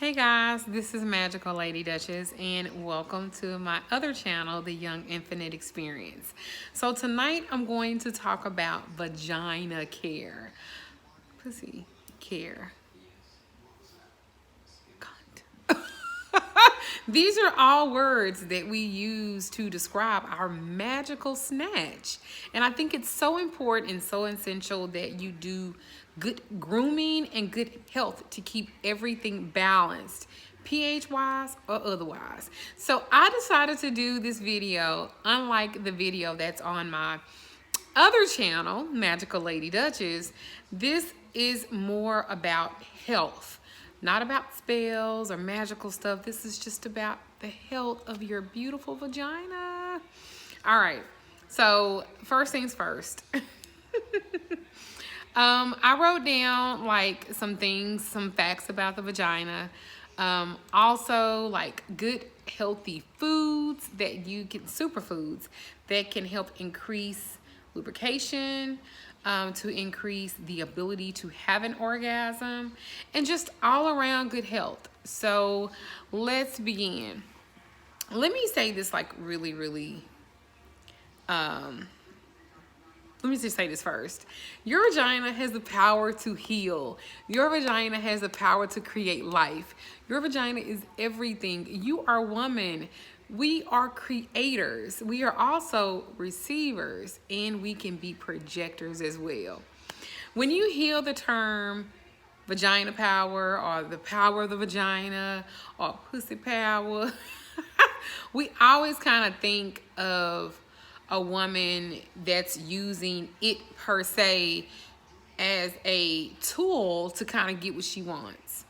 Hey guys, this is Magical Lady Duchess and welcome to my other channel, The Young Infinite Experience. So tonight I'm going to talk about vagina care. Pussy care. Cunt. These are all words that we use to describe our magical snatch. And I think it's so important and so essential that you do good grooming and good health to keep everything balanced, pH wise or otherwise. So I decided to do this video, unlike the video that's on my other channel, Magical Lady Duchess. This is more about health, not about spells or magical stuff. This is just about the health of your beautiful vagina. All right, so first things first. I wrote down like some things, some facts about the vagina. Also like good healthy foods that you can, superfoods that can help increase lubrication, to increase the ability to have an orgasm, and just all around good health. So let's begin. Let me say this like really, let me just say this first. Your vagina has the power to heal. Your vagina has the power to create life. Your vagina is everything. You are a woman. We are creators. We are also receivers, and we can be projectors as well. When you hear the term vagina power or the power of the vagina or pussy power, we always kind of think of a woman that's using it per se as a tool to kind of get what she wants.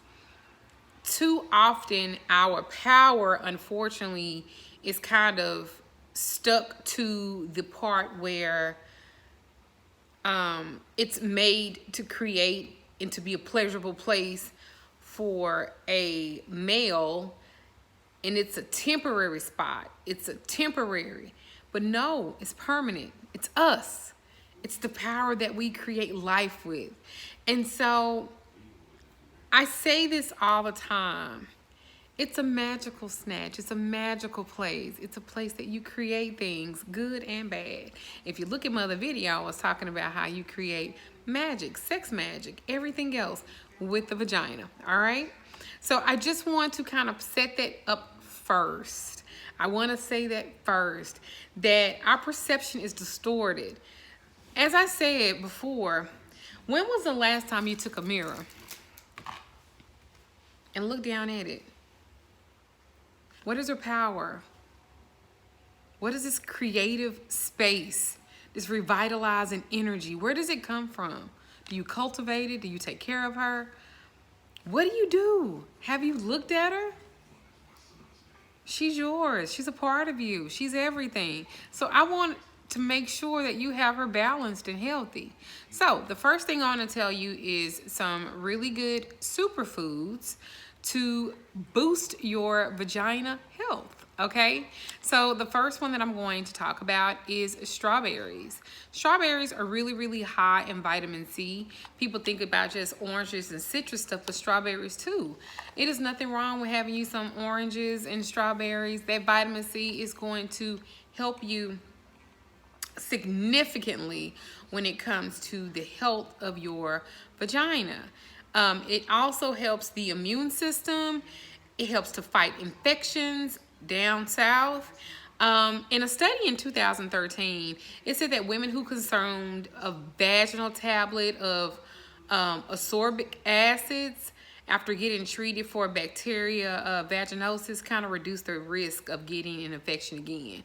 Too often our power, unfortunately, is kind of stuck to the part where it's made to create and to be a pleasurable place for a male, and it's a temporary spot. It's a temporary. But no, it's permanent. It's us. It's the power that we create life with. And so I say this all the time. It's a magical snatch. It's a magical place. It's a place that you create things, good and bad. If you look at my other video, I was talking about how you create magic, sex magic, everything else with the vagina, all right? So I just want to kind of set that up first. I want to say that first, that our perception is distorted. As I said before, when was the last time you took a mirror and looked down at it? What is her power? What is this creative space, this revitalizing energy? Where does it come from? Do you cultivate it? Do you take care of her? What do you do? Have you looked at her? She's yours. She's a part of you. She's everything. So I want to make sure that you have her balanced and healthy. So the first thing I want to tell you is some really good superfoods to boost your vagina health. Okay, so the first one that I'm going to talk about is strawberries. Strawberries are really high in vitamin C. People think about just oranges and citrus stuff, but strawberries too. It is nothing wrong with having you some oranges and strawberries. That vitamin C is going to help you significantly when it comes to the health of your vagina. It also helps the immune system. It helps to fight infections down south. In a study in 2013, it said that women who consumed a vaginal tablet of ascorbic acids after getting treated for bacterial vaginosis kind of reduced their risk of getting an infection again.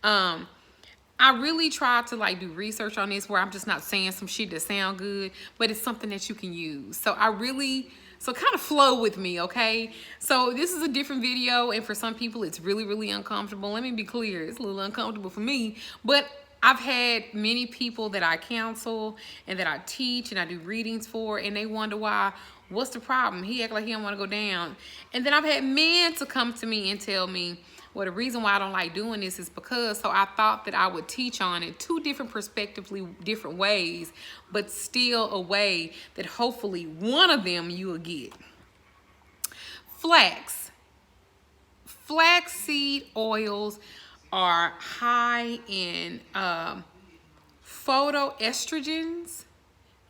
I really tried to like do research on this where I'm just not saying some shit that sound good, but it's something that you can use. So kind of flow with me, okay? So this is a different video, and for some people it's really uncomfortable. Let me be clear, it's a little uncomfortable for me, but I've had many people that I counsel and that I teach and I do readings for, and they wonder why, what's the problem? He act like he don't want to go down. And then I've had men to come to me and tell me, well, the reason why I don't like doing this is because, so I thought that I would teach on it two different perspectively different ways, but still a way that hopefully one of them you will get. Flax. Flaxseed oils are high in phytoestrogens,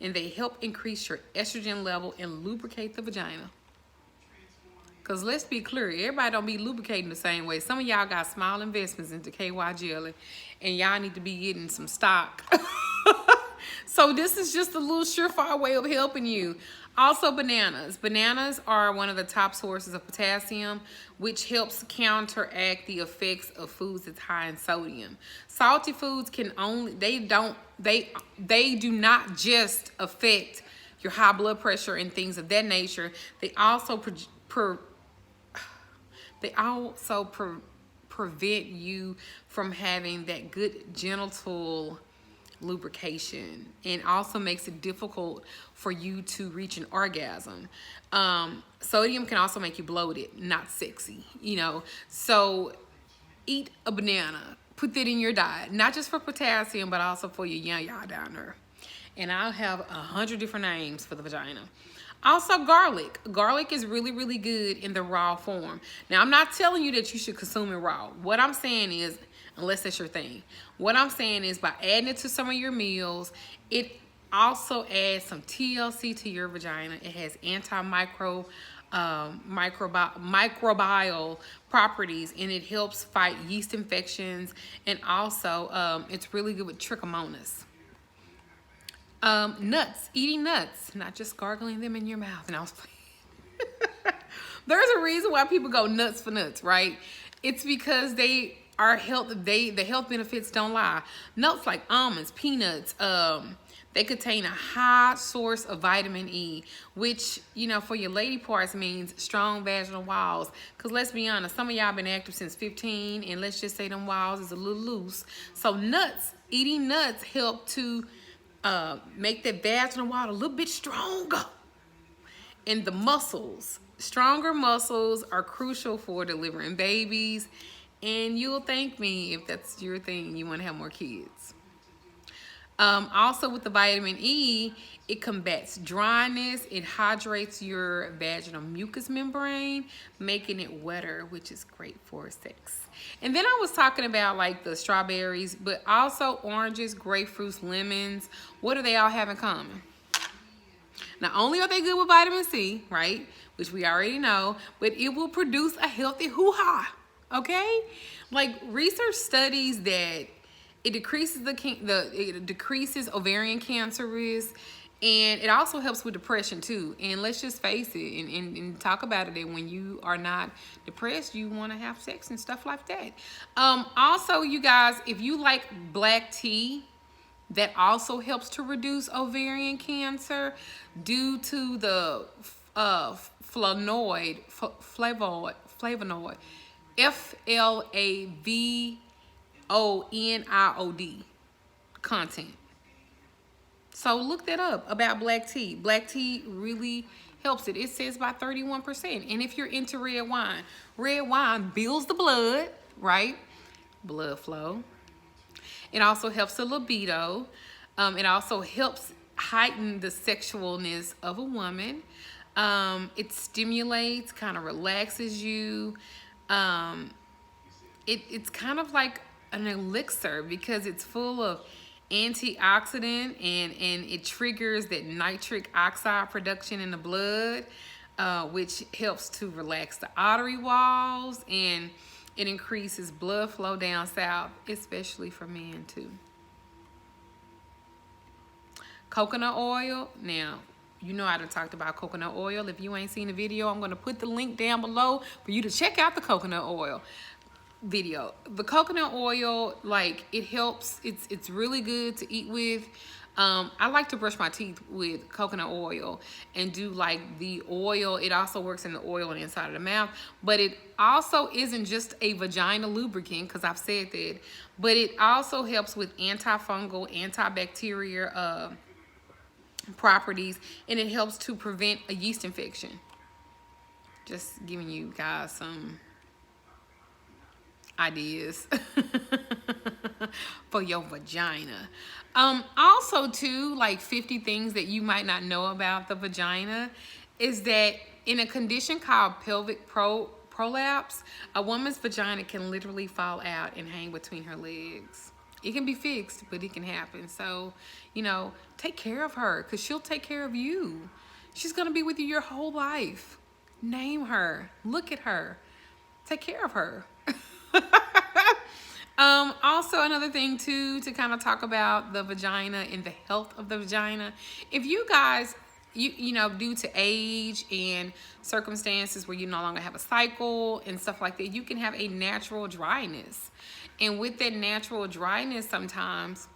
and they help increase your estrogen level and lubricate the vagina. Because let's be clear, everybody don't be lubricating the same way. Some of y'all got small investments into KY jelly, and y'all need to be getting some stock. So this is just a little surefire way of helping you. Also, bananas. Bananas are one of the top sources of potassium, which helps counteract the effects of foods that's high in sodium. Salty foods can only, they do not just affect your high blood pressure and things of that nature. They also prevent you from having that good genital lubrication, and also makes it difficult for you to reach an orgasm. Sodium can also make you bloated, not sexy, you know. So eat a banana. Put that in your diet, not just for potassium, but also for your yah down there. And I'll have 100 different names for the vagina. Also, garlic. Garlic is really, really good in the raw form. Now, I'm not telling you that you should consume it raw. What I'm saying is, unless that's your thing, what I'm saying is by adding it to some of your meals, it also adds some TLC to your vagina. It has microbial properties, and it helps fight yeast infections, and also it's really good with trichomonas. Nuts, eating nuts, not just gargling them in your mouth. And I was playing. There's a reason why people go nuts for nuts, right? It's because they are the health benefits don't lie. Nuts like almonds, peanuts, they contain a high source of vitamin E, which, you know, for your lady parts means strong vaginal walls. Because let's be honest, some of y'all been active since 15, and let's just say them walls is a little loose. So eating nuts help to make that vaginal wall a little bit stronger. And the muscles, stronger muscles are crucial for delivering babies. And you'll thank me if that's your thing, you want to have more kids. Also with the vitamin E, it combats dryness, it hydrates your vaginal mucous membrane, making it wetter, which is great for sex. And then I was talking about like the strawberries, but also oranges, grapefruits, lemons. What do they all have in common? Not only are they good with vitamin C, right, which we already know, but it will produce a healthy hoo-ha, okay? Like research studies that it decreases ovarian cancer risk, and it also helps with depression too. And let's just face it and talk about it, that when you are not depressed, you want to have sex and stuff like that. Also, you guys, if you like black tea, that also helps to reduce ovarian cancer due to the flavonoid, FLAVONIOD content. So look that up about black tea. Black tea really helps it. It says by 31%. And if you're into red wine builds the blood, right? Blood flow. It also helps the libido. It also helps heighten the sexualness of a woman. It stimulates, kind of relaxes you. It's kind of like an elixir because it's full of antioxidant, and it triggers that nitric oxide production in the blood, which helps to relax the artery walls, and it increases blood flow down south, especially for men too. Coconut oil. Now, you know I done talked about coconut oil. If you ain't seen the video, I'm going to put the link down below for you to check out the coconut oil video. The coconut oil, like, it helps. It's really good to eat with. I like to brush my teeth with coconut oil and do like the oil. It also works in the oil on the inside of the mouth, but it also isn't just a vagina lubricant, because I've said that, but it also helps with antifungal, antibacterial properties, and it helps to prevent a yeast infection. Just giving you guys some ideas for your vagina. Also too, like 50 things that you might not know about the vagina is that In a condition called pelvic prolapse, a woman's vagina can literally fall out and hang between her legs. It can be fixed, but it can happen. So, take care of her because she'll take care of you. She's going to be with you your whole life. Name her. Look at her. Take care of her. Also, another thing, too, to kind of talk about the vagina and the health of the vagina. If you guys, due to age and circumstances where you no longer have a cycle and stuff like that, you can have a natural dryness. And with that natural dryness, sometimes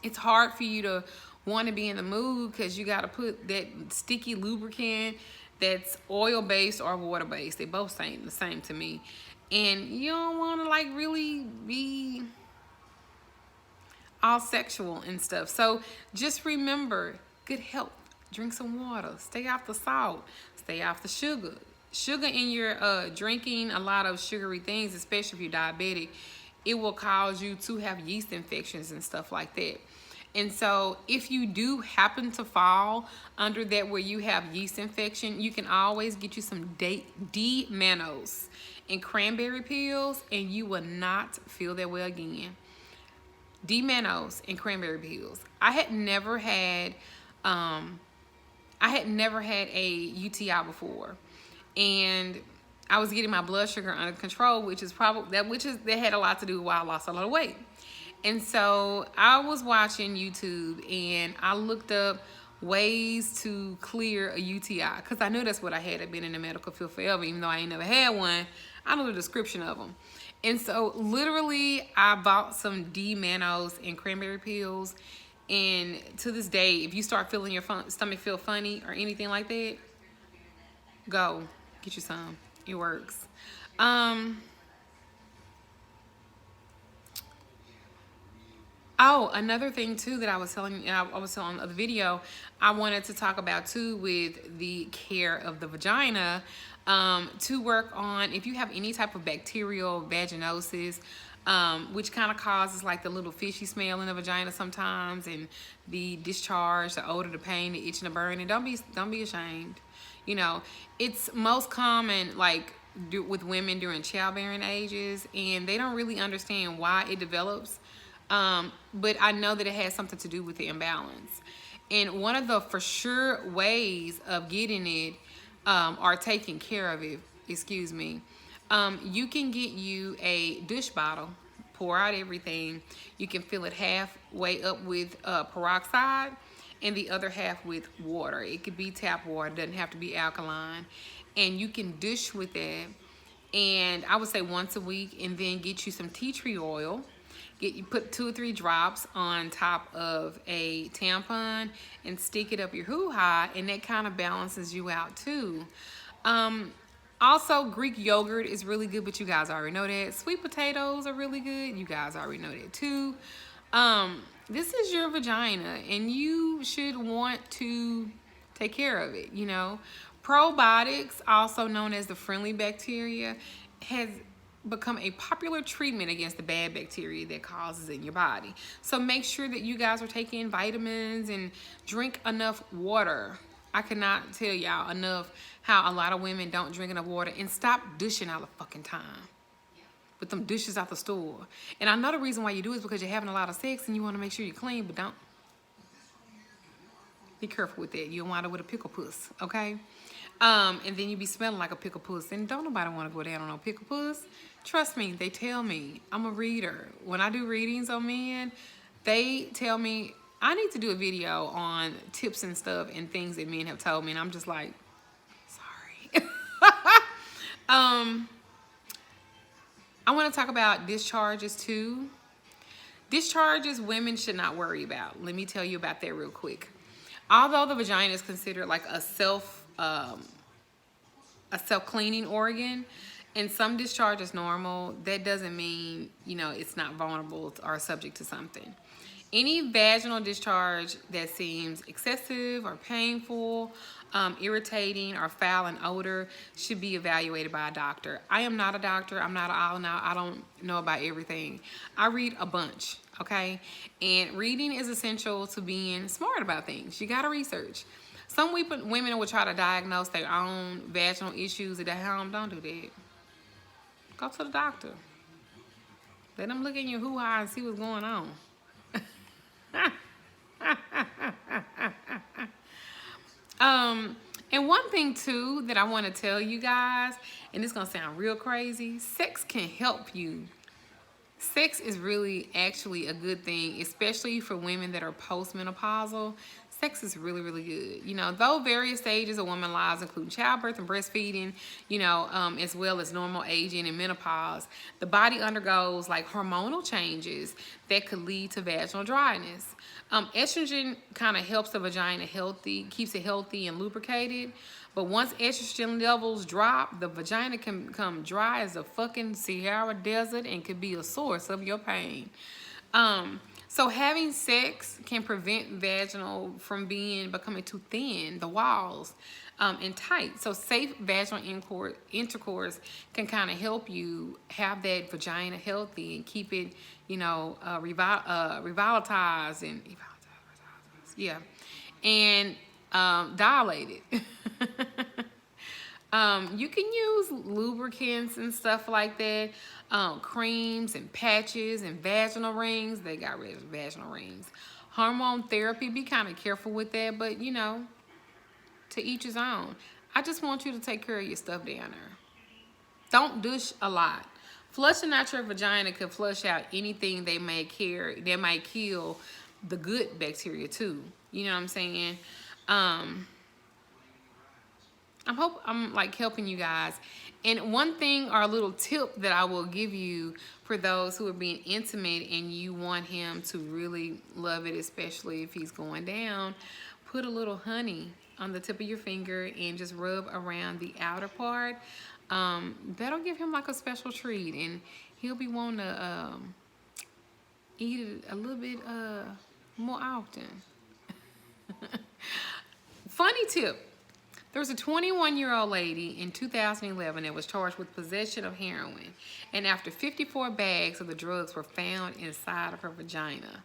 it's hard for you to want to be in the mood because you got to put that sticky lubricant that's oil-based or water-based. They both seem the same to me. And you don't want to like really be all sexual and stuff. So just remember, good health. Drink some water. Stay off the salt. Stay off the sugar. Sugar in your drinking a lot of sugary things, especially if you're diabetic, it will cause you to have yeast infections and stuff like that. And so if you do happen to fall under that where you have yeast infection, you can always get you some D-mannose and cranberry pills, and you will not feel that way again. D-mannose and cranberry pills. I had never had a UTI before, and I was getting my blood sugar under control, which that had a lot to do with why I lost a lot of weight. And so I was watching YouTube and I looked up ways to clear a UTI because I knew that's what I had. I'd been in the medical field forever, even though I ain't never had one. I know the description of them. And so literally I bought some D-mannose and cranberry pills. And to this day, if you start feeling your stomach feel funny or anything like that, go get you some. It works. Oh, another thing too that I was telling the video, I wanted to talk about too with the care of the vagina, to work on if you have any type of bacterial vaginosis, which kind of causes like the little fishy smell in the vagina sometimes, and the discharge, the odor, the pain, the itch, and the burn. And don't be ashamed. It's most common like with women during childbearing ages, and they don't really understand why it develops. But I know that it has something to do with the imbalance. And one of the for sure ways of getting it, or taking care of it, you can get you a dish bottle, pour out everything. You can fill it halfway up with peroxide and the other half with water. It could be tap water, it doesn't have to be alkaline. And you can dish with that. And I would say once a week, and then get you some tea tree oil. You put 2 or 3 drops on top of a tampon and stick it up your hoo-ha, and that kind of balances you out too. Also, Greek yogurt is really good, but you guys already know that. Sweet potatoes are really good. You guys already know that too. This is your vagina, and you should want to take care of it, Probiotics, also known as the friendly bacteria, has become a popular treatment against the bad bacteria that causes in your body. So make sure that you guys are taking vitamins and drink enough water. I cannot tell y'all enough how a lot of women don't drink enough water, and stop dishing all the fucking time with them dishes out the store. And I know the reason why you do is because you're having a lot of sex and you want to make sure you're clean, but don't. Be careful with that. You'll wind up with a pickle puss, okay? And then you be smelling like a pickle puss. And don't nobody want to go down on no pickle puss. Trust me, they tell me. I'm a reader. When I do readings on men, they tell me I need to do a video on tips and stuff and things that men have told me. And I'm just like, sorry. I want to talk about discharges too. Discharges women should not worry about. Let me tell you about that real quick. Although the vagina is considered like a self-cleaning organ, and some discharge is normal, that doesn't mean, it's not vulnerable or subject to something. Any vaginal discharge that seems excessive or painful, irritating, or foul in odor should be evaluated by a doctor. I am not a doctor. I'm not an all-in-all. I don't know about everything. I read a bunch, okay? And reading is essential to being smart about things. You got to research. Some women will try to diagnose their own vaginal issues at home. Don't do that. Go to the doctor. Let them look in your hoo-ha and see what's going on. And one thing too that I want to tell you guys, and it's gonna sound real crazy, sex can help you. Sex is really actually a good thing, especially for women that are postmenopausal. Sex is really, really good. You know, though various stages of women's lives, including childbirth and breastfeeding, you know, as well as normal aging and menopause, the body undergoes like hormonal changes that could lead to vaginal dryness. Estrogen kind of helps the vagina healthy, keeps it healthy and lubricated. But once estrogen levels drop, the vagina can become dry as a fucking Sahara desert and could be a source of your pain. So having sex can prevent vaginal from becoming too thin, the walls, and tight. So safe vaginal intercourse can kind of help you have that vagina healthy and keep it, you know, revitalized and dilated. You can use lubricants and stuff like that, creams and patches and vaginal rings. They got rid of vaginal rings. Hormone therapy, be kind of careful with that, but you know, to each his own. I just want you to take care of your stuff down there. Don't douche a lot. Flushing out your vagina could flush out anything they may carry. They might kill the good bacteria too. You know what I'm saying? I'm like helping you guys. And one thing or a little tip that I will give you for those who are being intimate and you want him to really love it, especially if he's going down, put a little honey on the tip of your finger and just rub around the outer part. That'll give him like a special treat, and he'll be wanting to eat it a little bit more often. Funny tip. There was a 21-year-old lady in 2011 that was charged with possession of heroin, and after 54 bags of the drugs were found inside of her vagina.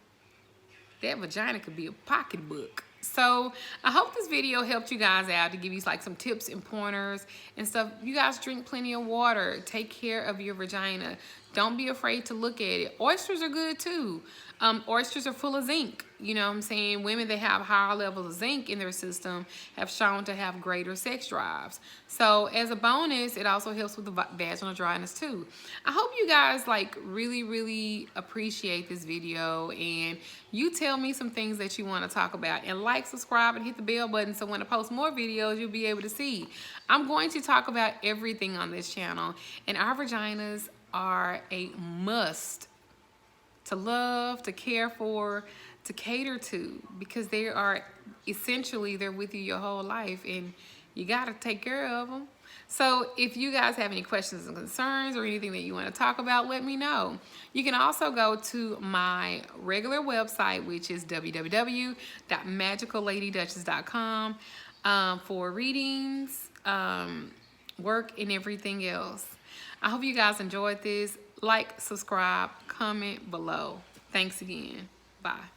That vagina could be a pocketbook. So I hope this video helped you guys out to give you like some tips and pointers and stuff. You guys drink plenty of water. Take care of your vagina. Don't be afraid to look at it. Oysters are good too. Oysters are full of zinc. You know what I'm saying? Women that have higher levels of zinc in their system have shown to have greater sex drives. So as a bonus, it also helps with the vaginal dryness too. I hope you guys like really, really appreciate this video, and you tell me some things that you want to talk about, and like, subscribe, and hit the bell button so when I post more videos, you'll be able to see. I'm going to talk about everything on this channel, and our vaginas are a must to love, to care for, to cater to, because they are essentially, they're with you your whole life, and you got to take care of them. So if you guys have any questions and concerns or anything that you want to talk about, let me know. You can also go to my regular website, which is www.magicalladyduchess.com for readings, work, and everything else. I hope you guys enjoyed this. Like, subscribe, comment below. Thanks again. Bye.